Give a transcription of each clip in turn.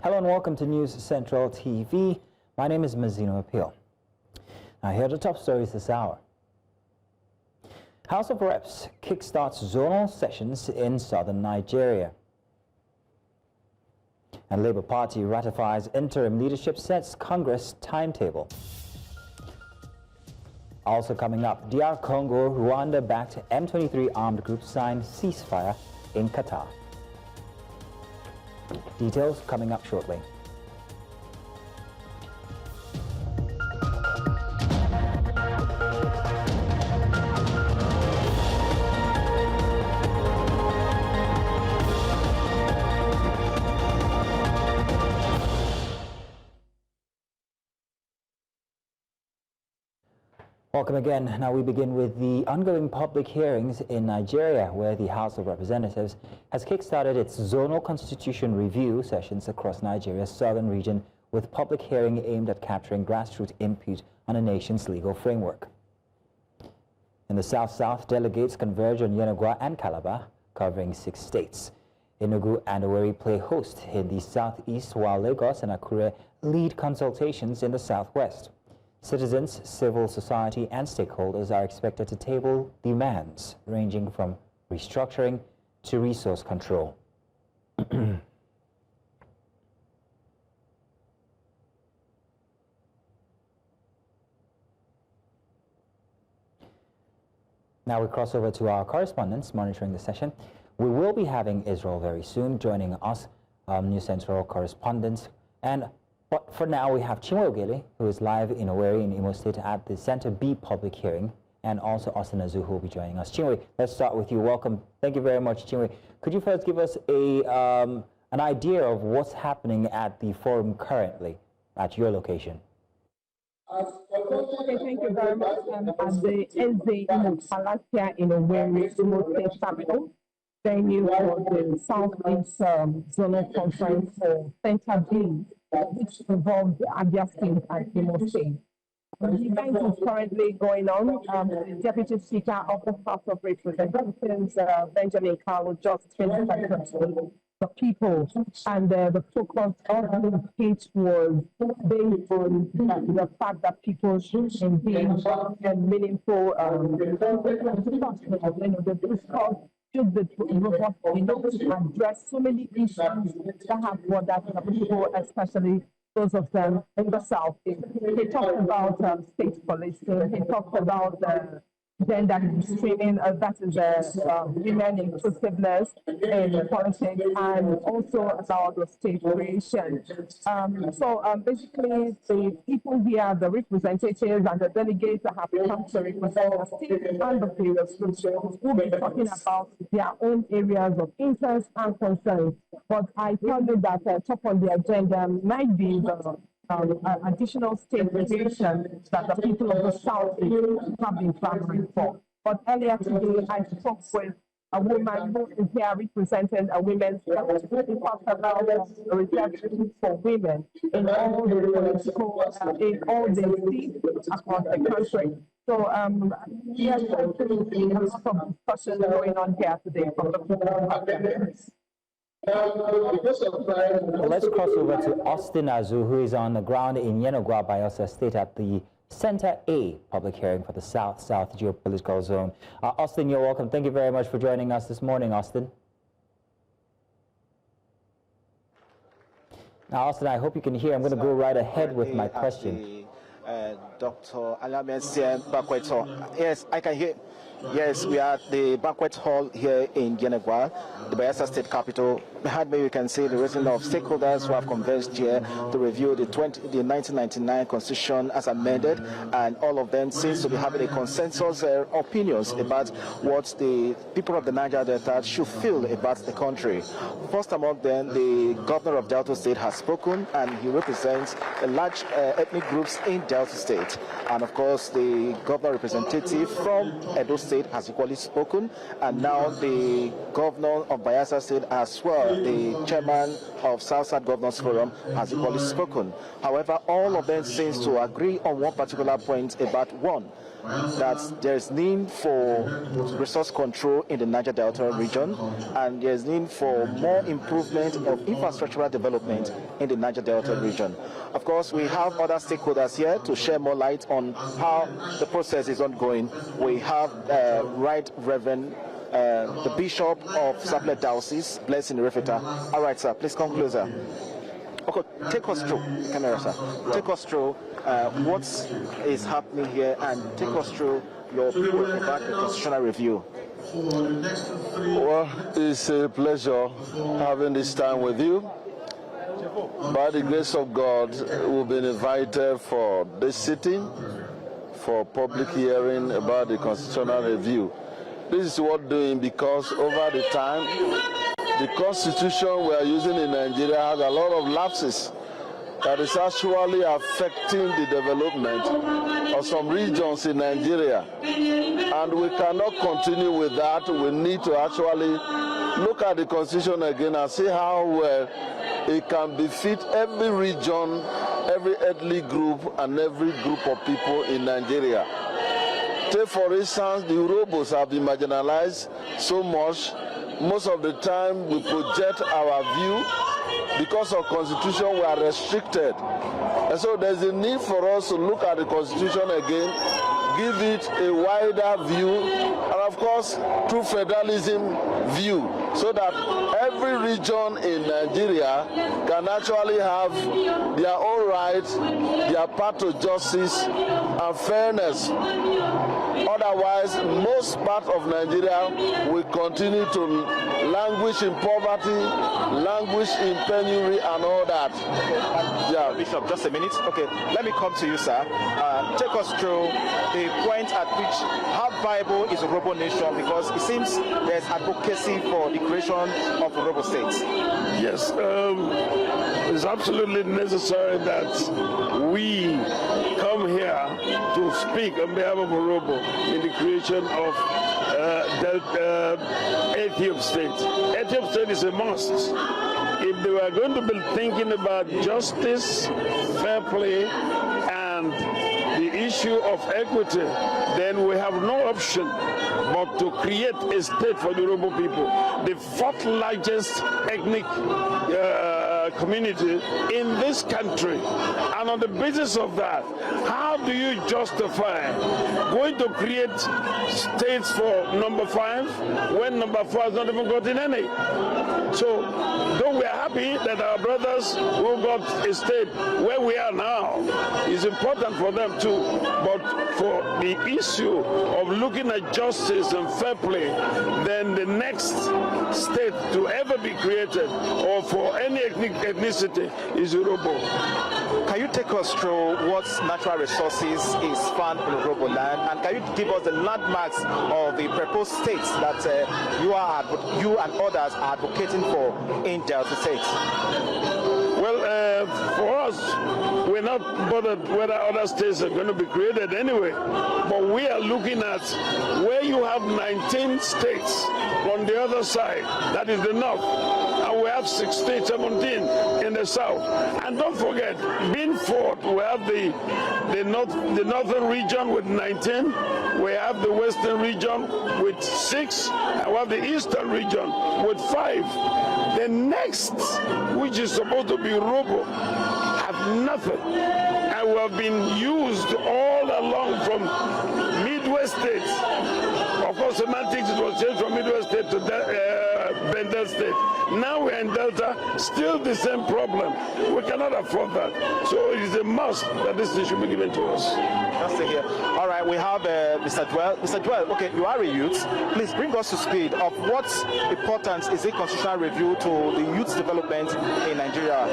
Hello and welcome to News Central TV. My name is Mazino Appeal. Now here are the top stories this hour. House of Reps kickstarts zonal sessions in southern Nigeria. And Labour Party ratifies interim leadership, sets Congress timetable. Also coming up, DR Congo, Rwanda-backed M23 armed group signed ceasefire in Qatar. Details coming up shortly. Welcome again. Now we begin with the ongoing public hearings in Nigeria, where the House of Representatives has kickstarted its zonal constitution review sessions across Nigeria's southern region, with public hearing aimed at capturing grassroots input on a nation's legal framework. In the South-South, delegates converge on Yenagoa and Calabar, covering 6 states. Enugu and Owerri play host in the Southeast, while Lagos and Akure lead consultations in the Southwest. Citizens, civil society and stakeholders are expected to table demands ranging from restructuring to resource control. Now we cross over to our correspondents monitoring the session. We will be having Israel very soon joining us, News Central correspondent. But for now, we have Chinwe Ogele, who is live in Owerri in Imo State at the Center B public hearing, and also Austin Azu, who will be joining us. Chinwe, let's start with you. Welcome. Thank you very much, Chinwe. Could you first give us an idea of what's happening at the forum currently at your location? Okay, thank you very much. At the SDE Palace here in Owerri, Imo State capital, venue for the Southeast Zonal Conference for Center B, which involves Abia State and Imo State. The event is currently going on. The Deputy Speaker of the House of Representatives, Benjamin Kalu, just finished the people, and the focus of the speech was based on the fact that people should engage in meaningful discourse. Should the robust enough to address so many issues that have bothered the people, especially those of them in the South. He talked about state policing. He talked about gender mainstreaming, that is women inclusiveness in politics, and also about the state creation. Basically, the people here, the representatives and the delegates that have come to represent the state and the various groups will be talking about their own areas of interest and concern. But I tell you that top on the agenda might be the additional state creation that the people of the South have been clamoring for. But earlier today, I spoke with a woman who is here representing a women's group. We talked about the reservation for women in all the political, in all the seats across the country. So, yes, I think a lot of discussion going on here today from the people. Let's cross over to Austin Azu, who is on the ground in Yenagoa, Bayelsa State at the Center A public hearing for the South-South geopolitical zone. Austin, you're welcome. Thank you very much for joining us this morning, Austin. Now, Austin, I hope you can hear. I'm going to go right ahead with my question. Dr. Alamian Bakweto. Yes, I can hear. Yes, we are at the banquet hall here in Yenagoa, the Bayelsa State capital. Behind me, you can see the resident of stakeholders who have converged here to review the 1999 Constitution as amended, and all of them seems to be having a consensus opinions about what the people of the Niger Delta should feel about the country. First among them, the governor of Delta State has spoken, and he represents a large ethnic groups in Delta State. And of course, the governor representative from Edo State has equally spoken, and now the governor of Bayelsa State as well, the chairman of South-South Governors Forum, has equally spoken. However, all of them seems to agree on one particular point about one, that there is need for resource control in the Niger Delta region, and there is need for more improvement of infrastructural development in the Niger Delta region. Of course, we have other stakeholders here to share more light on how the process is ongoing. We have Right Reverend the Bishop of Sapele Diocese, Blessing Refeta. All right, sir, please come closer. Okay, take us through, camera, sir. Take us through what is happening here, and take us through your view about the constitutional review. Well, it's a pleasure having this time with you. By the grace of God, we've been invited for this sitting for public hearing about the constitutional review. This is worth doing because over the time, the constitution we are using in Nigeria has a lot of lapses that is actually affecting the development of some regions in Nigeria. And we cannot continue with that. We need to actually look at the constitution again and see how well it can befit every region, every ethnic group, and every group of people in Nigeria. Take, for instance, the Urhobos have been marginalized so much. Most of the time we project our view. Because of constitution, we are restricted. And so there's a need for us to look at the constitution again, give it a wider view, and of course, through federalism view, so that every region in Nigeria can actually have their own rights, their path to justice and fairness. Otherwise, most parts of Nigeria will continue to languish in poverty, languish in penury, and all that. Yeah, Bishop, just a minute. Okay, let me come to you, sir. Take us through the point at which how viable is a Urhobo nation, because it seems there's advocacy for the creation of Urhobo states. Yes, it's absolutely necessary that we come here to speak on behalf of Urhobo in the creation of Ethiopian state. Ethiopian state is a must. If they were going to be thinking about justice, fair play, and the issue of equity, then we have no option but to create a state for the Urhobo people, the fourth largest ethnic community in this country. And on the basis of that, how do you justify going to create states for number 5 when number 4 has not even gotten any? So, though we are happy that our brothers who got a state where we are now, is important for them too, but for the issue of looking at justice and fair play, then the next state to ever be created, or for any ethnicity, is Urhobo. Can you take us through what natural resources is found in Urhobo land, and can you give us the landmarks of the proposed states that you and others are advocating for in Delta State? Well, for us, we're not bothered whether other states are going to be created anyway, but we are looking at where you have 19 states on the other side, that is the north, and we have 16, 17 in the south. And don't forget, being fourth, we have the northern region with 19, we have the western region with 6, and we have the eastern region with 5. The next, which is supposed to be Urhobo, have nothing, and we have been used all along from Midwest states. Of course, semantics, it was changed from Midwest state to Bendel state. Now we're in Delta, still the same problem. We cannot afford that. So it is a must that this thing should be given to us. Just to hear. All right, we have Mr. Dwell. Mr. Dwell, okay, you are a youth. Please bring us to speed of what importance is a constitutional review to the youth development in Nigeria.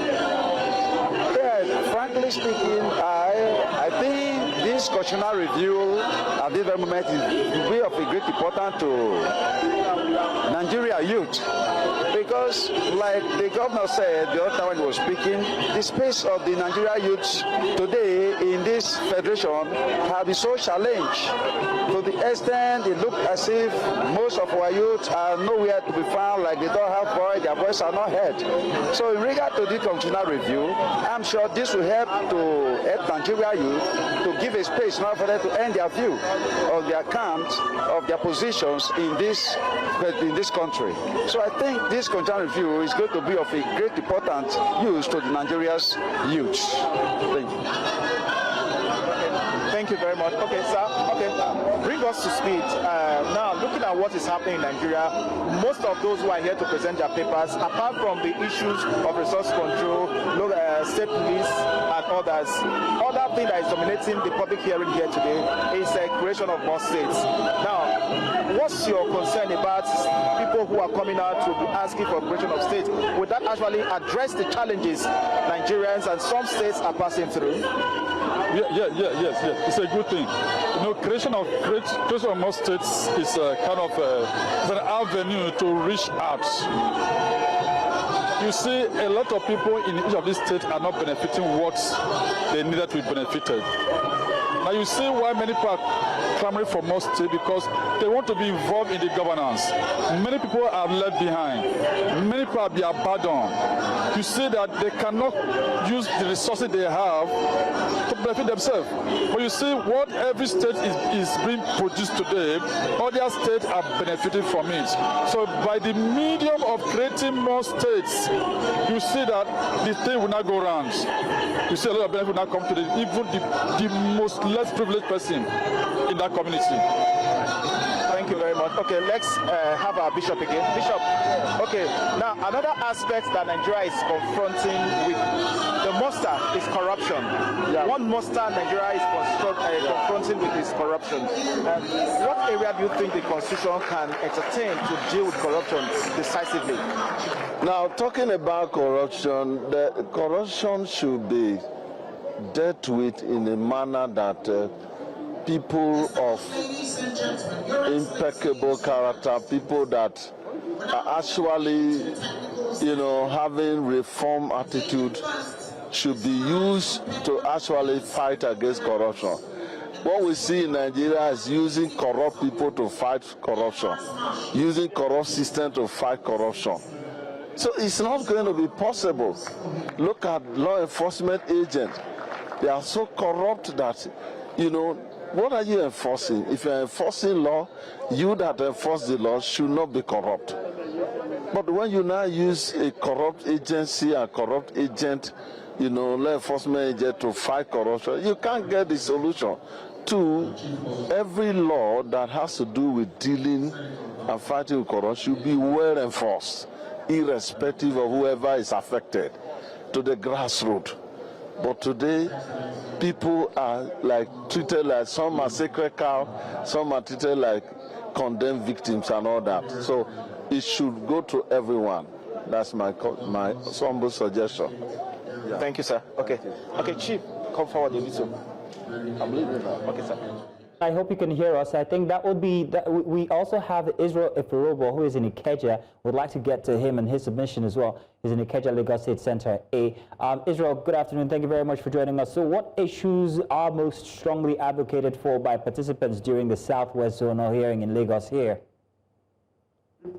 Yes, frankly speaking, I think this constitutional review at this very moment will be of a great importance to Nigeria youth. because like the governor said the other time when he was speaking, the space of the Nigeria youths today in this federation have been so challenged to the extent it looks as if most of our youth are nowhere to be found, like they don't have voice, their voices are not heard. So in regard to the constitutional review, I'm sure this will help Nigeria youth to give a space now for them to end their view of their account of their positions in this country. So I think this constitutional review is going to be of a great importance use to the Nigeria's youths. Thank you. Thank you very much. Okay, sir. Okay, bring us to speed. Now, looking at what is happening in Nigeria, most of those who are here to present their papers, apart from the issues of resource control, state police, and others, other thing that is dominating the public hearing here today is the creation of more states. Now, what's your concern about people who are coming out to be asking for creation of states? Would that actually address the challenges Nigerians and some states are passing through? Yes. It's a good thing. You know, creation of more states is a kind of an avenue to reach out. You see, a lot of people in each of these states are not benefiting what they needed to be benefited. Now you see why many people are clamoring for more states, because they want to be involved in the governance. Many people are left behind. Many people are being abandoned. You see that they cannot use the resources they have to benefit themselves. But you see what every state is being produced today, other states are benefiting from it. So by the medium of creating more states, you see that the thing will not go round. You see a lot of benefit will not come to even the most less privileged person in that community. Thank you very much. Okay, let's have our bishop again. Bishop, okay, now another aspect that Nigeria is confronting with the monster is corruption. Yeah. One monster Nigeria is confronting with is corruption. What area do you think the Constitution can entertain to deal with corruption decisively? Now, talking about corruption, the corruption should be dealt with in a manner that people of impeccable character, people that are actually, having reform attitude, should be used to actually fight against corruption. What we see in Nigeria is using corrupt people to fight corruption, using corrupt system to fight corruption. So it's not going to be possible. Look at law enforcement agents. They are so corrupt that, what are you enforcing? If you're enforcing law, you that enforce the law should not be corrupt. But when you now use a corrupt agency, a corrupt agent, law enforcement agent to fight corruption, you can't get the solution to every law that has to do with dealing and fighting with corruption should be well enforced, irrespective of whoever is affected, to the grassroots. But today, people are treated like, some are sacred cow, some are treated like condemned victims and all that. So it should go to everyone. That's my humble suggestion. Yeah. Thank you, sir. Okay. Okay, Chief, come forward a little. I'm leaving now. Okay, sir. I hope you can hear us. I think that would be that. We also have Israel Ifirobo, who is in Ikeja. Would like to get to him and his submission as well. He's in Ikeja, Lagos State Center A. Israel, good afternoon. Thank you very much for joining us. So what issues are most strongly advocated for by participants during the Southwest Zonal hearing in Lagos here? Listed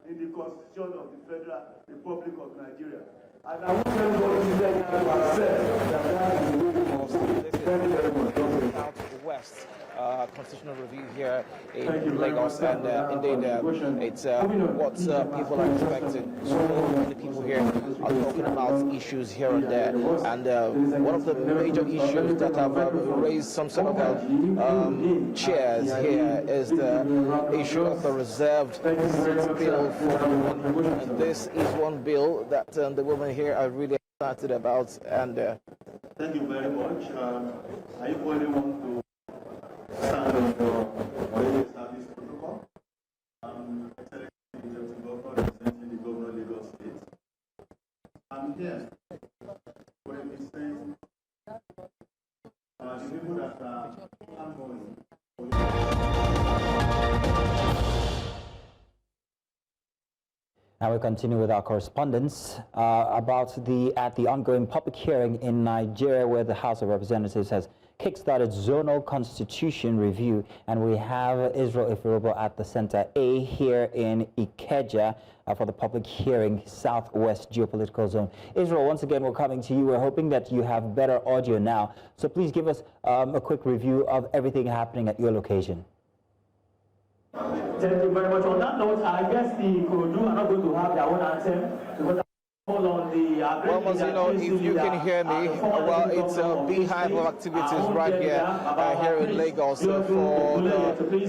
in the Constitution of the Federal Republic of Nigeria. And I want everybody to accept that is the way of Southwest constitutional review here in Lagos, and indeed it's what people are expecting. So many people here are talking about issues here and there, and one of the major issues that have raised some sort of chairs here is the issue of the reserved seat bill for women. And this is one bill that the women here are really excited about. And thank you very much. I equally want to stand on the established protocol. Excellency Deputy Governor, representing the Governor of Lagos State. I'm here to represent the people that are ongoing. Now we continue with our correspondence about the ongoing public hearing in Nigeria, where the House of Representatives has kickstarted zonal constitution review, and we have Israel Ifirobo at the Center A here in Ikeja for the public hearing, Southwest Geopolitical Zone. Israel, once again, we're coming to you. We're hoping that you have better audio now, so please give us a quick review of everything happening at your location. Thank you very much. On that note, I guess the Kurodu are not going to have their own anthem because on the well, Mazino, if you can hear me, well, it's a beehive of activities right here, here in Lagos for the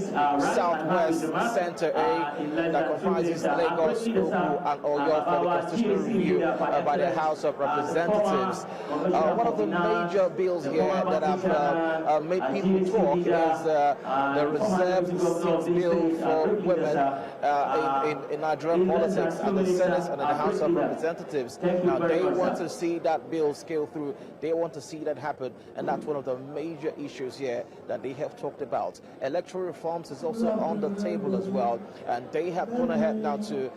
Southwest Center A that comprises Lagos, Oku, and Oyo for the constitutional review by the House of Representatives. One of the major bills here that have made people talk is the reserved seat bill for women in Nigerian politics, and the Senate and the House of Representatives. Now, they want to see that bill scale through. They want to see that happen, and that's one of the major issues here that they have talked about. Electoral reforms is also on the table as well, and they have gone ahead now to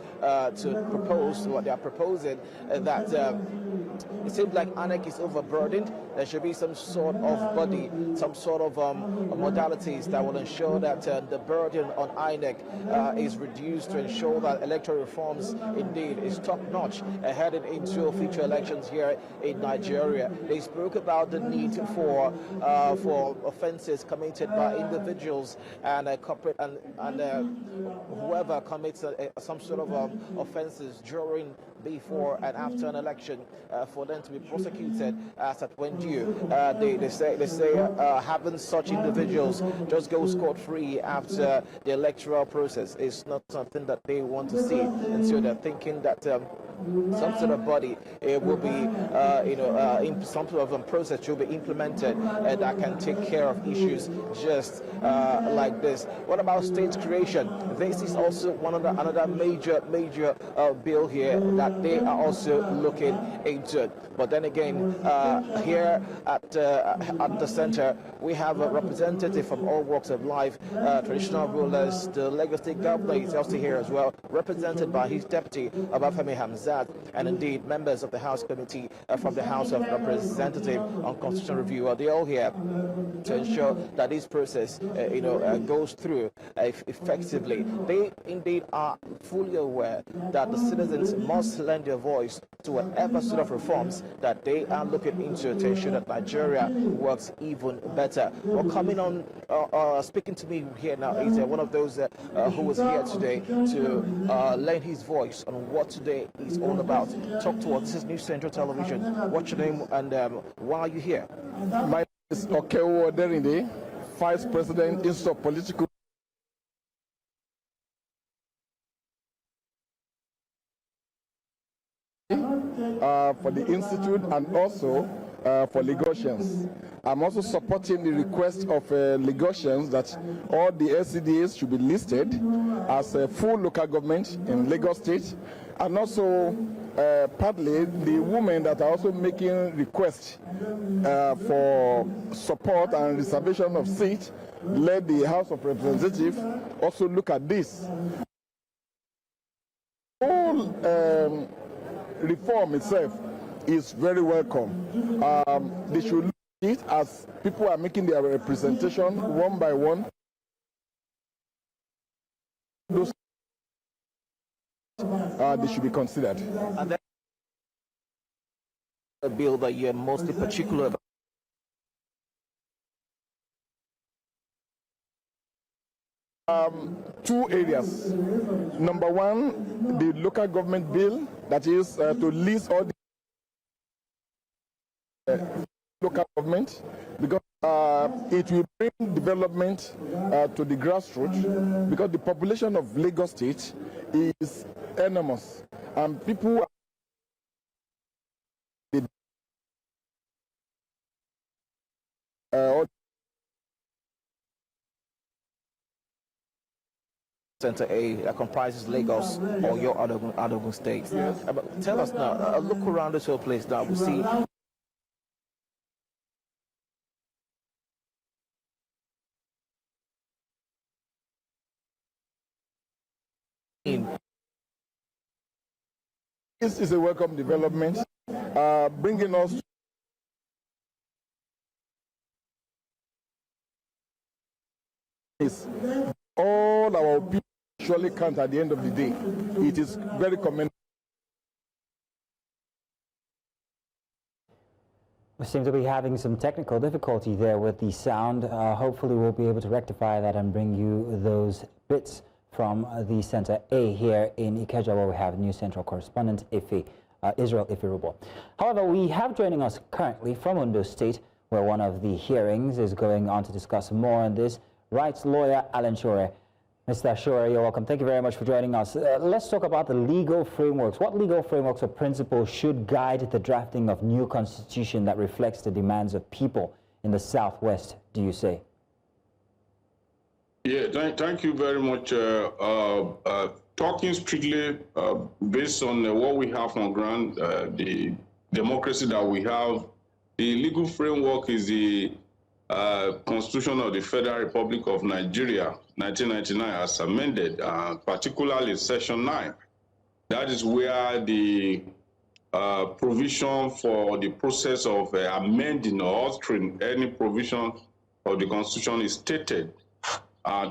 propose what they are proposing, that it seems like INEC is overburdened. There should be some sort of body, some sort of modalities that will ensure that the burden on INEC is reduced, to ensure that electoral reforms indeed is top-notch heading into future elections here in Nigeria. They spoke about the need for offences committed by individuals and corporate and whoever commits some sort of offences during, before, and after an election, for them to be prosecuted as at when due. They say having such individuals just go scot-free after the electoral process is not something that they want to see, and so they're thinking that some sort of body will be, some sort of process will be implemented that can take care of issues just like this. What about state creation? This is also another major bill here that they are also looking into. But then again, here at the center, we have a representative from all walks of life, traditional rulers. The Lagos State governor is also here as well, represented by his deputy, Obafemi Hamzat, and indeed members of the House Committee from the House of Representatives on Constitutional Review. Are they all here to ensure that this process, goes through effectively? They indeed are fully aware that the citizens must lend their voice to whatever sort of reforms that they are looking into to ensure that Nigeria works even better. Well, coming on, speaking to me here now is one of those who was here today to lend his voice on what today is all about. Talk to us. This is News Central Television. What's your name and why are you here? My name is Okewo Derinde, Vice President, Institute of Political for the Institute, and also for Lagosians. I'm also supporting the request of Lagosians that all the LCDAs should be listed as a full local government in Lagos State, and also partly the women that are also making requests for support and reservation of seats. Let the House of Representatives also look at this. Whole reform itself is very welcome. They should look at it as people are making their representation one by one. Those they should be considered. And then a bill that you're mostly particular about. Two areas. Number one, the local government bill, that is to list all the local government, because it will bring development to the grassroots, because the population of Lagos State is enormous, and people Center A that comprises Lagos or your Adogun State. Yes. But tell us now, look around this whole place now. We see This is a welcome development, bringing us all our opinions surely count at the end of the day. It is very commendable. We seem to be having some technical difficulty there with the sound. Hopefully we'll be able to rectify that and bring you those bits from the Center A here in Ikeja, where we have News Central correspondent Israel Ifirubo. However, we have joining us currently from Ondo State, where one of the hearings is going on to discuss more on this, rights lawyer Alan Shore. Mr. Shore, you're welcome. Thank you very much for joining us. Let's talk about the legal frameworks. What legal frameworks or principles should guide the drafting of new constitution that reflects the demands of people in the Southwest, do you say? Yeah, thank you very much. Talking strictly based on what we have on ground, the democracy that we have, the legal framework is the Constitution of the Federal Republic of Nigeria, 1999, as amended, particularly Section 9. That is where the provision for the process of amending or altering any provision of the Constitution is stated,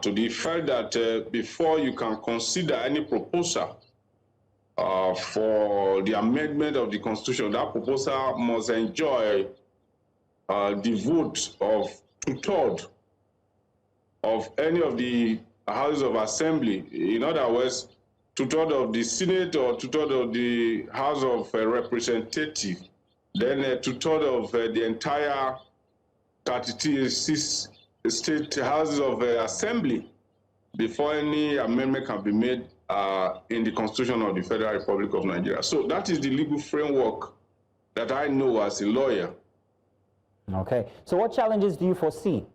to the effect that before you can consider any proposal for the amendment of the Constitution, that proposal must enjoy the vote of 2/3 of any of the houses of assembly. In other words, 2/3 of the Senate or 2/3 of the House of Representatives, then 2/3 of the entire 36 state houses of assembly before any amendment can be made in the Constitution of the Federal Republic of Nigeria. So that is the legal framework that I know as a lawyer. Okay, so what challenges do you foresee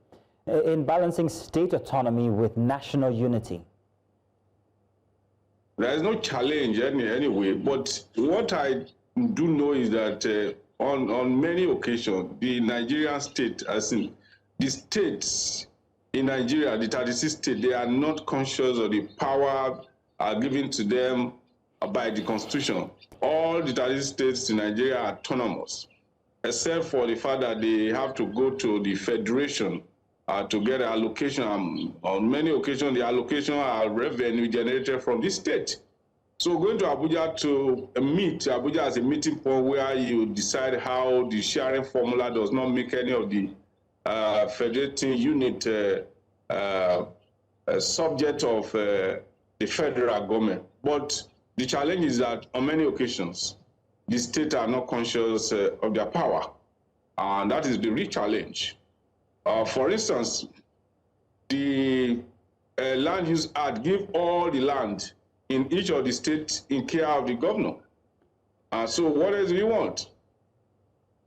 in balancing state autonomy with national unity? There is no challenge anyway, but what I do know is that on many occasions, the Nigerian state, as in the states in Nigeria, the 36 states, they are not conscious of the power given to them by the Constitution. All the 36 states in Nigeria are autonomous, except for the fact that they have to go to the federation to get allocation. On many occasions, the allocation are revenue generated from the state. So going to Abuja to meet, Abuja as a meeting point where you decide how the sharing formula does not make any of the federating unit subject of the federal government. But the challenge is that on many occasions, the states are not conscious of their power. And that is the real challenge. For instance, the Land Use Act gives all the land in each of the states in care of the governor. So what else do you want?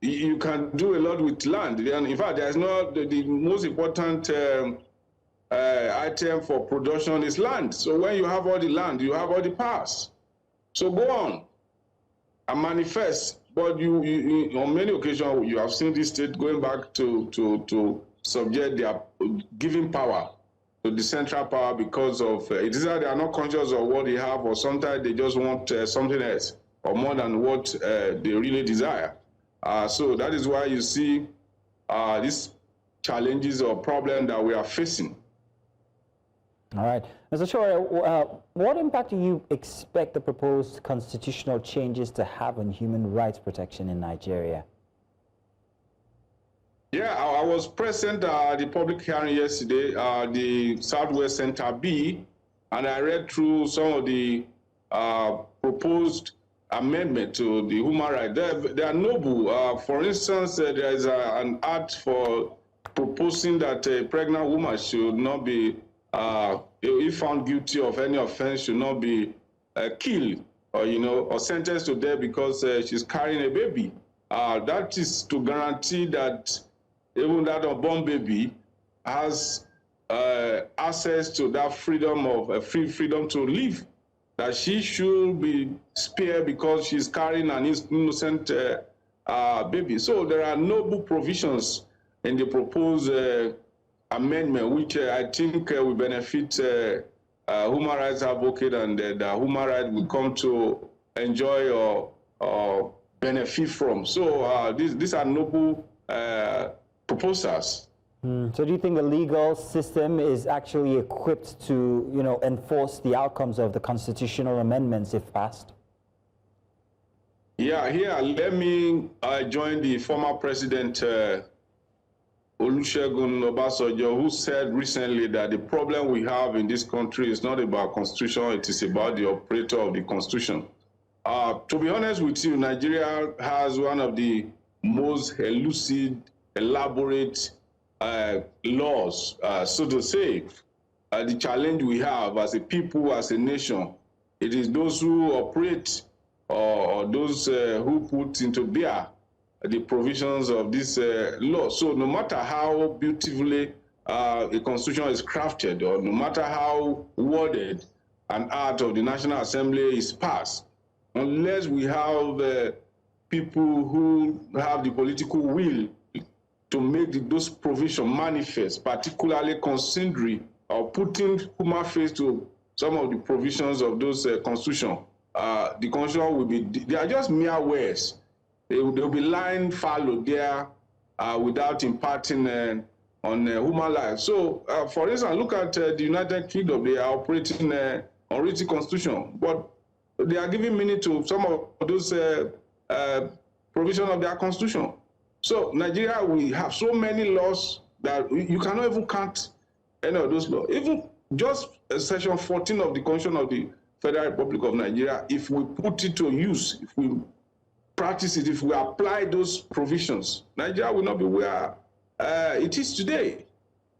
You can do a lot with land. And in fact, there's not the most important item for production is land. So when you have all the land, you have all the powers. So go on and manifest. But you on many occasions, you have seen this state going back to subject their giving power to the central power because of it is that they are not conscious of what they have, or sometimes they just want something else or more than what they really desire. So that is why you see these challenges or problems that we are facing. All right. Mr. Shore, what impact do you expect the proposed constitutional changes to have on human rights protection in Nigeria? Yeah, I was present at the public hearing yesterday, the Southwest Center B, and I read through some of the proposed amendment to the human rights. They are noble. For instance, there is an act for proposing that a pregnant woman should not be, if found guilty of any offense, should not be killed or sentenced to death because she's carrying a baby. That is to guarantee that even that unborn baby has access to that freedom of freedom to live. That she should be spared because she's carrying an innocent baby. So there are noble provisions in the proposed amendment, which I think will benefit human rights advocates, and the human rights will come to enjoy or benefit from. So these are noble proposals. So do you think the legal system is actually equipped to, enforce the outcomes of the constitutional amendments if passed? Yeah, here, let me join the former president, Olusegun Obasanjo, who said recently that the problem we have in this country is not about constitution, it is about the operator of the constitution. To be honest with you, Nigeria has one of the most elusive, elaborate laws, so to say. The challenge we have as a people, as a nation, it is those who operate or those who put into bear the provisions of this law. So no matter how beautifully a constitution is crafted, or no matter how worded an act of the National Assembly is passed, unless we have people who have the political will to make those provisions manifest, particularly considering or putting human face to some of the provisions of those constitution, the constitution will be, they are just mere words. They will be lying fallow there without imparting on human life. So, for instance, look at the United Kingdom. They are operating on written constitution, but they are giving meaning to some of those provisions of their constitution. So, Nigeria, we have so many laws that you cannot even count any of those laws. Even just Section 14 of the Constitution of the Federal Republic of Nigeria, if we put it to use, if we practice it, if we apply those provisions, Nigeria will not be where it is today.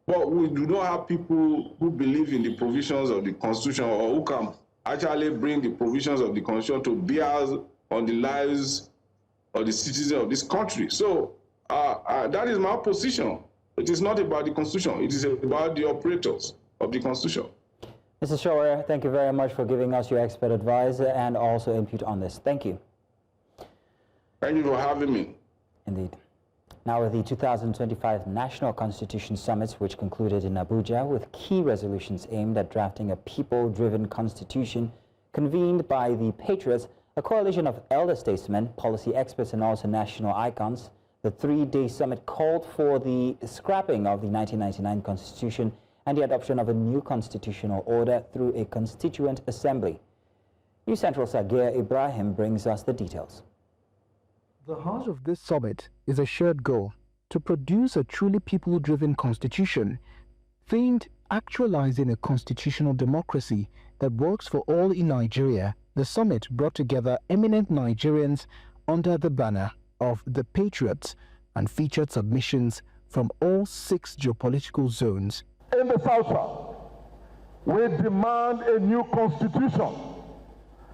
But we do not have people who believe in the provisions of the Constitution, or who can actually bring the provisions of the Constitution to bear on the lives of the citizens of this country. So that is my position. It is not about the Constitution. It is about the operators of the Constitution. Mr. Shower, thank you very much for giving us your expert advice and also input on this. Thank you. Thank you for having me. Indeed. Now, with the 2025 National Constitution Summit, which concluded in Abuja with key resolutions aimed at drafting a people-driven constitution, convened by the Patriots, a coalition of elder statesmen, policy experts, and also national icons, the three-day summit called for the scrapping of the 1999 Constitution and the adoption of a new constitutional order through a constituent assembly. New Central Sagir Ibrahim brings us the details. The heart of this summit is a shared goal to produce a truly people-driven constitution, themed actualizing a constitutional democracy that works for all in Nigeria. The summit brought together eminent Nigerians under the banner of the Patriots and featured submissions from all 6 geopolitical zones. In the South, we demand a new constitution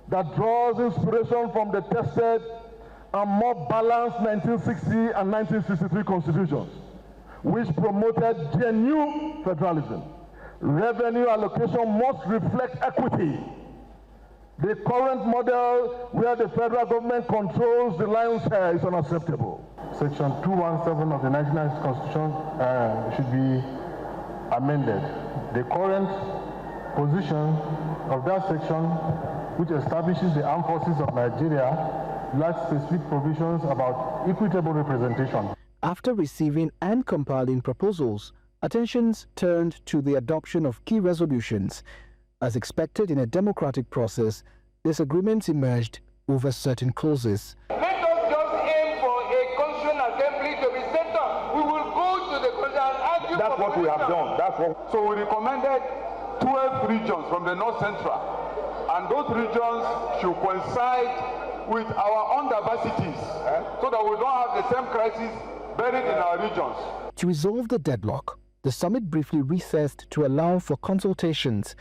that draws inspiration from the tested and more balanced 1960 and 1963 constitutions, which promoted genuine federalism. Revenue allocation must reflect equity. The current model where the federal government controls the lion's share is unacceptable. Section 217 of the 1990 Constitution should be amended. The current position of that section, which establishes the armed forces of Nigeria, lacks specific provisions about equitable representation. After receiving and compiling proposals, attentions turned to the adoption of key resolutions. As expected in a democratic process, disagreements emerged over certain clauses. Let us just aim for a constitutional assembly to be set up. We will go to the constitution and argue. That's what we have done. So we recommended 12 regions from the North Central, and those regions should coincide with our own diversities, so that we don't have the same crisis buried in our regions. To resolve the deadlock, the summit briefly recessed to allow for consultations.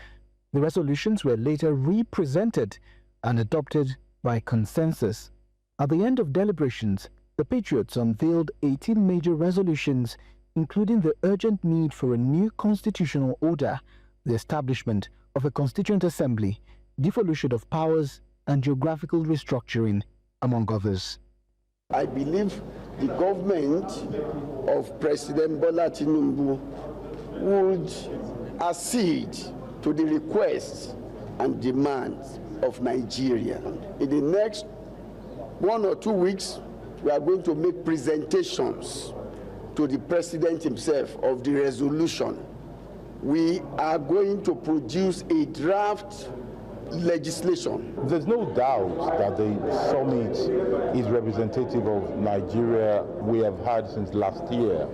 The resolutions were later re-presented and adopted by consensus. At the end of deliberations, the Patriots unveiled 18 major resolutions, including the urgent need for a new constitutional order, the establishment of a constituent assembly, devolution of powers, and geographical restructuring, among others. I believe the government of President Bola Tinubu would accede to the requests and demands of Nigeria. In the next 1 or 2 weeks, we are going to make presentations to the president himself of the resolution. We are going to produce a draft legislation. There's no doubt that the summit is representative of Nigeria we have had since last year.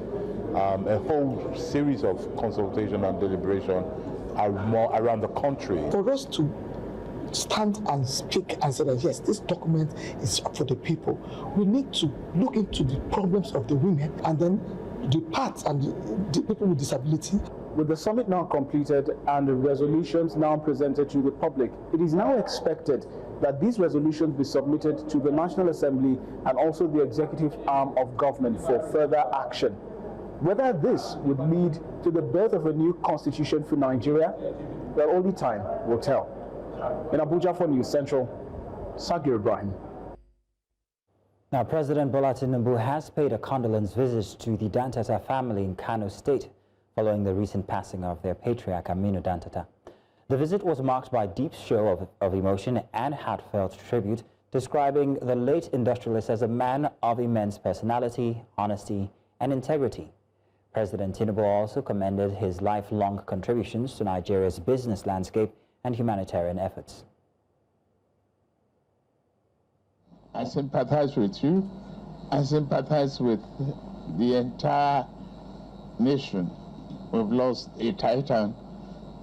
A whole series of consultation and deliberation around the country. For us to stand and speak and say that yes, this document is for the people, we need to look into the problems of the women and then the parts and the people with disability. With the summit now completed and the resolutions now presented to the public, it is now expected that these resolutions be submitted to the National Assembly and also the executive arm of government for further action. Whether this would lead to the birth of a new constitution for Nigeria, well, only time will tell. In Abuja for News Central, Sagir Ibrahim. Now, President Bola Tinubu has paid a condolence visit to the Dantata family in Kano State following the recent passing of their patriarch, Aminu Dantata. The visit was marked by a deep show of emotion and heartfelt tribute, describing the late industrialist as a man of immense personality, honesty, and integrity. President Tinubu also commended his lifelong contributions to Nigeria's business landscape and humanitarian efforts. I sympathize with you. I sympathize with the entire nation. We've lost a titan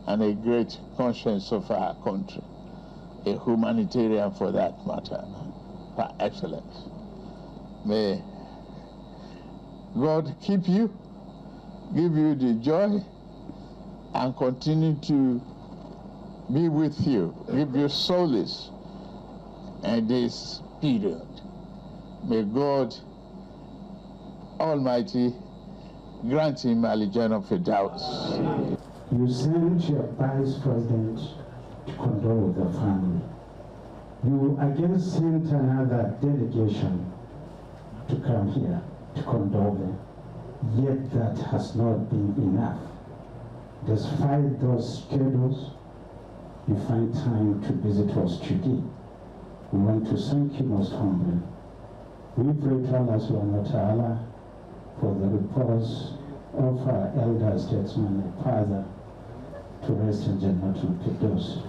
and a great conscience of our country, a humanitarian for that matter, par excellence. May God keep you, give you the joy, and continue to be with you, give you solace in this period. May God Almighty grant him a legion of doubts. You sent your vice president to condole with the family. You again sent another delegation to come here to condole them. Yet that has not been enough. Despite those schedules, you find time to visit us today. We want to thank you most humbly. We pray to Allah subhanahu wa ta'ala for the reports of our elder statesman and father to rest in Jannatul Firdaus.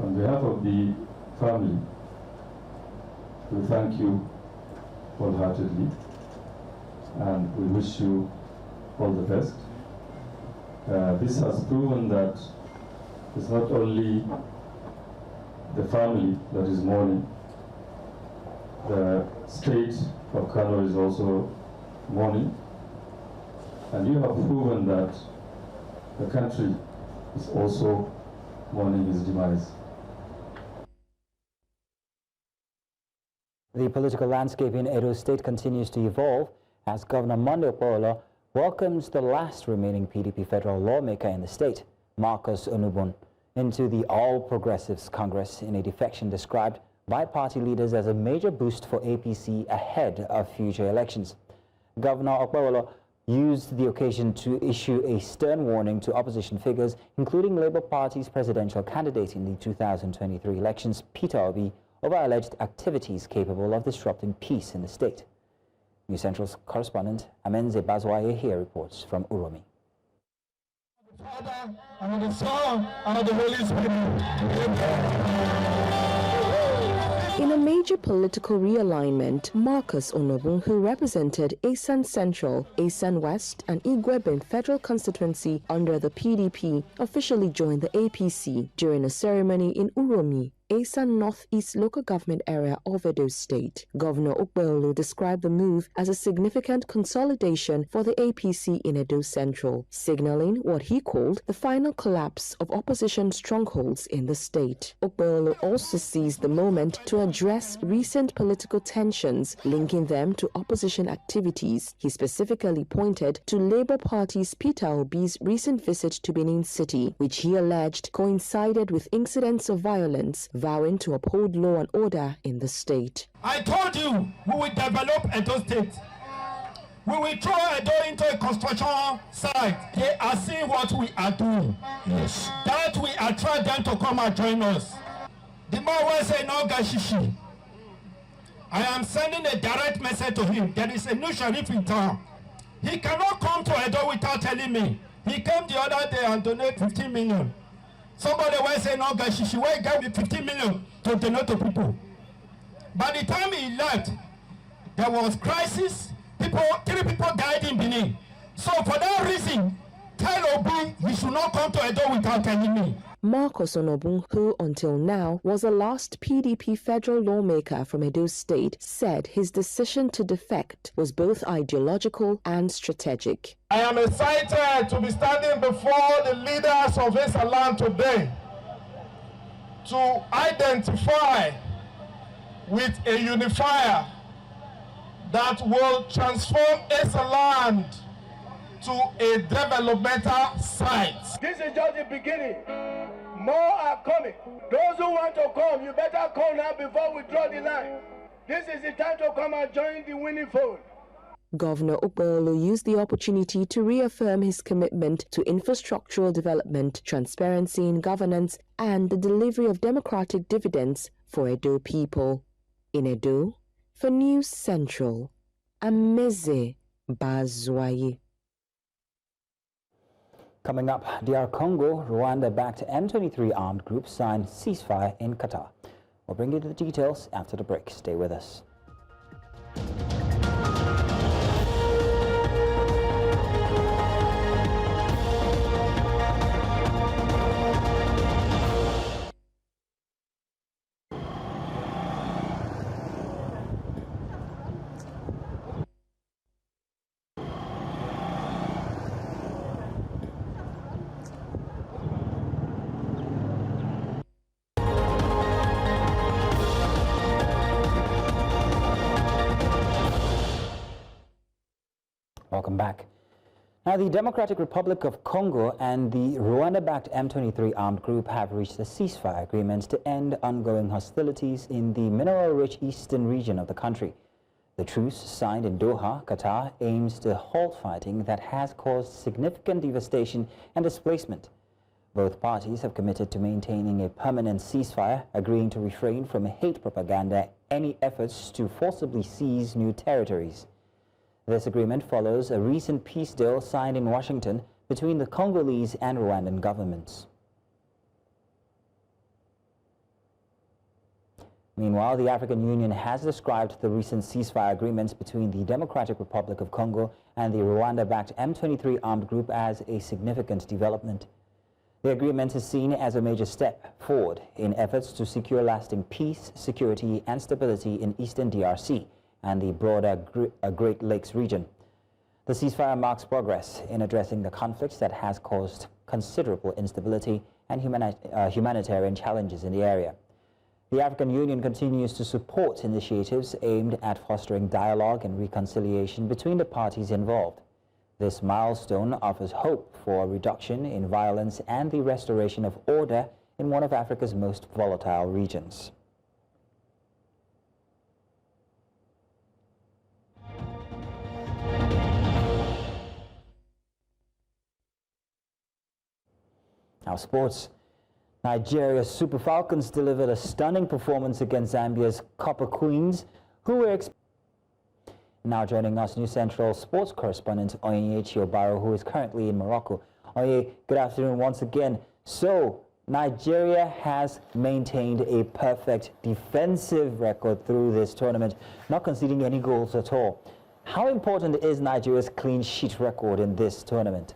On behalf of the family, we thank you wholeheartedly and we wish you all the best. This has proven that it's not only the family that is mourning, the state of Kano is also mourning, and you have proven that the country is also mourning his demise. The political landscape in Edo State continues to evolve as Governor Monday Okporola welcomes the last remaining PDP federal lawmaker in the state, Marcus Onubun, into the All Progressives Congress in a defection described by party leaders as a major boost for APC ahead of future elections. Governor Okporola used the occasion to issue a stern warning to opposition figures, including Labour Party's presidential candidate in the 2023 elections, Peter Obi, over alleged activities capable of disrupting peace in the state. News Central's correspondent Amenze Bazwaye here reports from Uromi. Father, and of the Son, and of the Holy Spirit. In a major political realignment, Marcus Onubun, who represented Asan Central, Asan West, and Igwebin Federal Constituency under the PDP, officially joined the APC during a ceremony in Uromi, Asan Northeast local government area of Edo State. Governor Okporola described the move as a significant consolidation for the APC in Edo Central, signaling what he called the final collapse of opposition strongholds in the state. Okporola also seized the moment to address recent political tensions, linking them to opposition activities. He specifically pointed to Labour Party's Peter Obi's recent visit to Benin City, which he alleged coincided with incidents of violence, vowing to uphold law and order in the state. I told you we will develop Edo State. We will throw Edo into a construction site. They are seeing what we are doing. Yes. That we attract them to come and join us. The man will say no gashishi. I am sending a direct message to him. There is a new sheriff in town. He cannot come to Edo without telling me. He came the other day and donated 15 million. Somebody will say no gashishi. Where he gave me 15 million to donate to people. By the time he left, there was crisis. 3 people died in Benin. So for that reason, tell Obi he should not come to Edo without telling me. Marcus Onobun, who until now was the last PDP federal lawmaker from Edo State, said his decision to defect was both ideological and strategic. I am excited to be standing before the leaders of this land today to identify with a unifier that will transform Esaland to a developmental site. This is just the beginning. More are coming. Those who want to come, you better come now before we draw the line. This is the time to come and join the winning fold. Governor Okpebholo used the opportunity to reaffirm his commitment to infrastructural development, transparency in governance, and the delivery of democratic dividends for Edo people. In Edo, for News Central, Ameze Bazwaye. Coming up, DR Congo, Rwanda-backed M23 armed group signed ceasefire in Qatar. We'll bring you the details after the break. Stay with us. Welcome back. Now, the Democratic Republic of Congo and the Rwanda-backed M23 armed group have reached a ceasefire agreement to end ongoing hostilities in the mineral-rich eastern region of the country. The truce, signed in Doha, Qatar, aims to halt fighting that has caused significant devastation and displacement. Both parties have committed to maintaining a permanent ceasefire, agreeing to refrain from hate propaganda, any efforts to forcibly seize new territories. This agreement follows a recent peace deal signed in Washington between the Congolese and Rwandan governments. Meanwhile, the African Union has described the recent ceasefire agreements between the Democratic Republic of Congo and the Rwanda-backed M23 armed group as a significant development. The agreement is seen as a major step forward in efforts to secure lasting peace, security, and stability in eastern DRC and the broader Great Lakes region. The ceasefire marks progress in addressing the conflicts that has caused considerable instability and humanitarian challenges in the area. The African Union continues to support initiatives aimed at fostering dialogue and reconciliation between the parties involved. This milestone offers hope for a reduction in violence and the restoration of order in one of Africa's most volatile regions. Now, sports. Nigeria's Super Falcons delivered a stunning performance against Zambia's Copper Queens, who were now joining us, News Central sports correspondent Onyechi Obaro, who is currently in Morocco. Onye, good afternoon once again. So, Nigeria has maintained a perfect defensive record through this tournament, not conceding any goals at all. How important is Nigeria's clean sheet record in this tournament?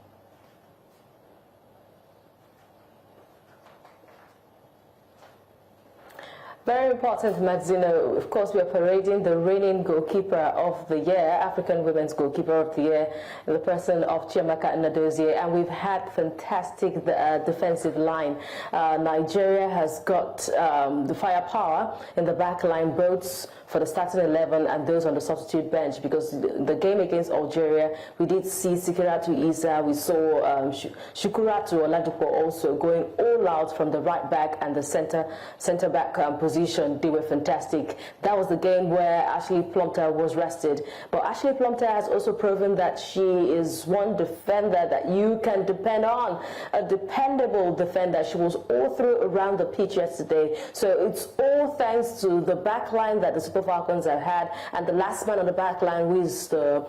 Very important, Mazzino. Of course, we are parading the reigning goalkeeper of the year, African Women's Goalkeeper of the Year, in the person of Chiamaka Nnadozie, and we've had fantastic defensive line. Nigeria has got the firepower in the back line, both for the starting 11 and those on the substitute bench, because the game against Algeria, we did see Sikiratu Isa, we saw Shukuratu Oladipo also going all out from the right back and the center back position. opposition, they were fantastic. That was the game where Ashley Plumpton was rested. But Ashley Plumpton has also proven that she is one defender that you can depend on, a dependable defender. She was all through around the pitch yesterday. So it's all thanks to the back line that the Super Falcons have had, and the last man on the back line, who is the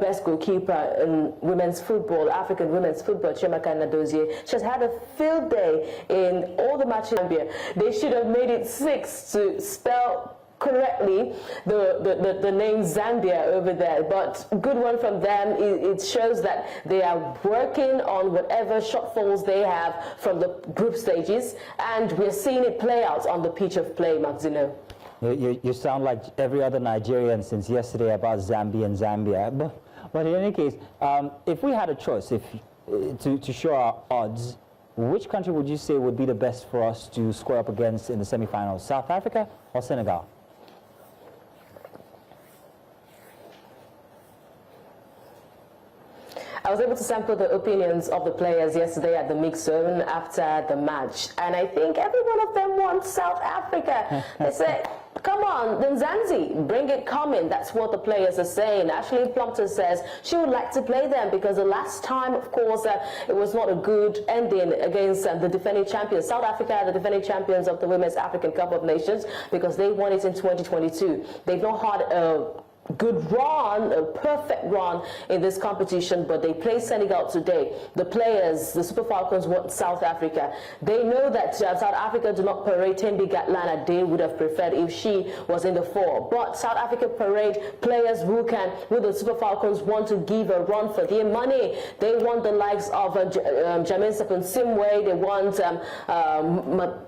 best goalkeeper in women's football, African women's football, Chiamaka Nnadozie. She has had a field day in all the matches in Zambia. They should have made it 6 to spell correctly the name Zambia over there, but good one from them. It shows that they are working on whatever shortfalls they have from the group stages, and we're seeing it play out on the pitch of play, Maxino. You sound like every other Nigerian since yesterday about Zambia. But in any case, if we had a choice to show our odds, which country would you say would be the best for us to square up against in the semifinals, South Africa or Senegal? I was able to sample the opinions of the players yesterday at the mix zone after the match, and I think every one of them wants South Africa. They said, come on, then Zanzi, bring it coming. That's what the players are saying. Ashley Plumpton says she would like to play them because the last time, of course, it was not a good ending against the defending champions. South Africa, the defending champions of the Women's African Cup of Nations, because they won it in 2022. They've not had a good run, a perfect run in this competition, but they play Senegal today. The players, the Super Falcons, want South Africa. They know that South Africa do not parade Thembi Gatlana. They would have preferred if she was in the 4. But South Africa parade players who the Super Falcons want to give a run for their money. They want the likes of Jamin Sapon-Simwe. They want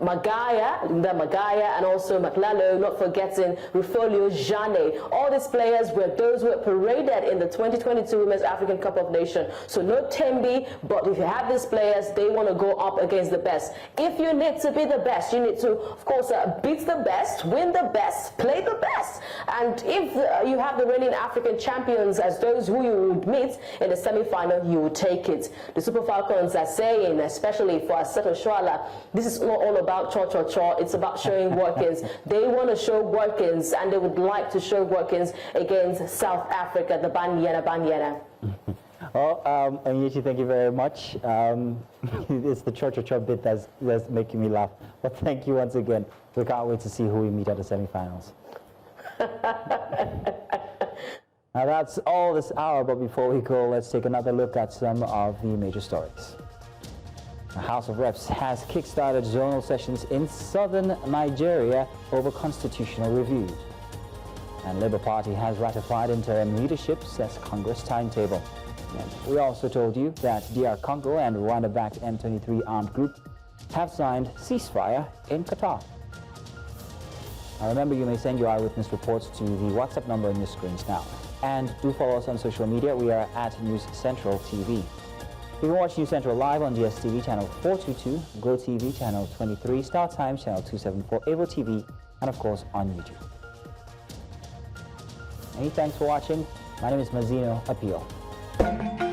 Magaya, and also Maklalo, not forgetting Rufolio Jane. All these players were those who were paraded in the 2022 Women's African Cup of Nations. So no Thembi, but if you have these players, they want to go up against the best. If you need to be the best, you need to, of course, beat the best, win the best, play the best. And if you have the reigning African champions as those who you would meet in the semi-final, you will take it. The Super Falcons are saying, especially for Aseto Shwala, this is not all about cho-cho-cho, it's about showing workings. They want to show workings, and they would like to show workings against South Africa, the Banyana. Well, Onyechi, thank you very much. It's the cho-cho-cho bit that's making me laugh. But thank you once again. We can't wait to see who we meet at the semifinals. Now that's all this hour, but before we go, let's take another look at some of the major stories. The House of Reps has kick-started zonal sessions in southern Nigeria over constitutional reviews. And Labour Party has ratified interim leadership, says Congress timetable. And we also told you that DR Congo and Rwanda-backed M23 armed group have signed ceasefire in Qatar. Now remember, you may send your eyewitness reports to the WhatsApp number on your screens now. And do follow us on social media. We are at News Central TV. You can watch News Central live on DSTV channel 422, GoTV channel 23, Star Times channel 274, Avo TV, and of course on YouTube. Many thanks for watching. My name is Mazino Apio.